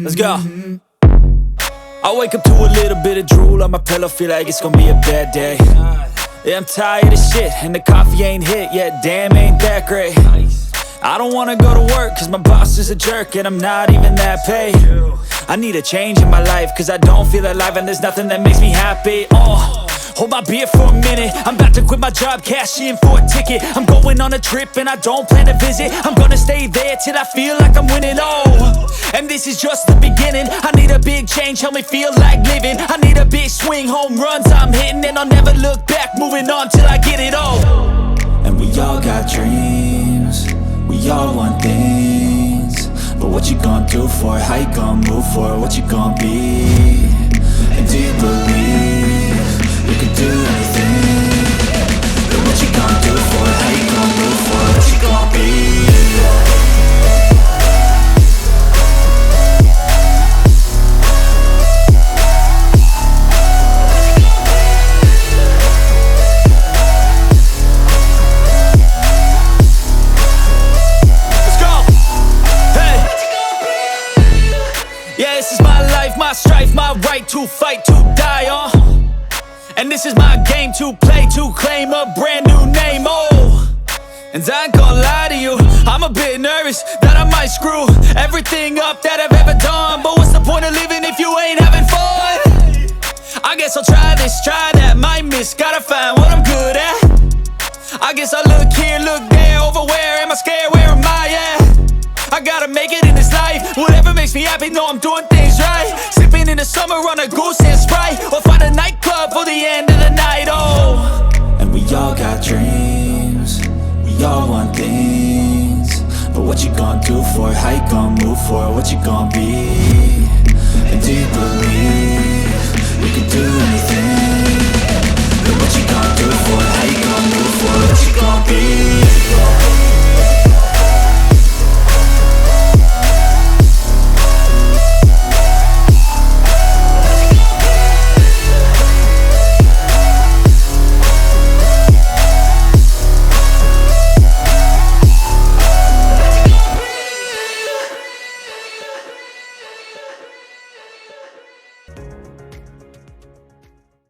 Let's go. I wake up to a little bit of drool on my pillow, feel like it's gonna be a bad day. Yeah, I'm tired of shit, and the coffee ain't hit yet, damn, ain't that great. I don't wanna go to work, cause my boss is a jerk, and I'm not even that paid. I need a change in my life, cause I don't feel alive, and there's nothing that makes me happy. Hold my beer for a minute, I'm about to quit my job, cash in for a ticket. I'm going on a trip and I don't plan to visit. I'm gonna stay there till I feel like I'm winning, and this is just the beginning. I need a big change, help me feel like living. I need a big swing, home runs I'm hitting, and I'll never look back, moving on till I get it all. And we all got dreams, we all want things, but what you gonna do for it? How you gonna move for it? What you gonna be? And do you believe you can do anything? But what you gonna do for it? How you gonna move for it? What you gonna be? Let's go! Hey! Yeah, this is my life, my strife, my right to fight, to die on. And this is my game to play, to claim a brand new name, And I ain't gonna lie to you, I'm a bit nervous that I might screw everything up that I've ever done. But what's the point of living if you ain't having fun? I guess I'll try this, try that, might miss, gotta find what I'm good at. I guess I look here, look there, over where am I scared, where am I at? I gotta make it in this life, whatever makes me happy, know I'm doing things right. Sipping in the summer on a goose and Sprite, or find a nightclub for the end of the night, And we all got dreams, we all want things, but what you gonna do for it? How you gonna move for it? What you gonna be? And do you believe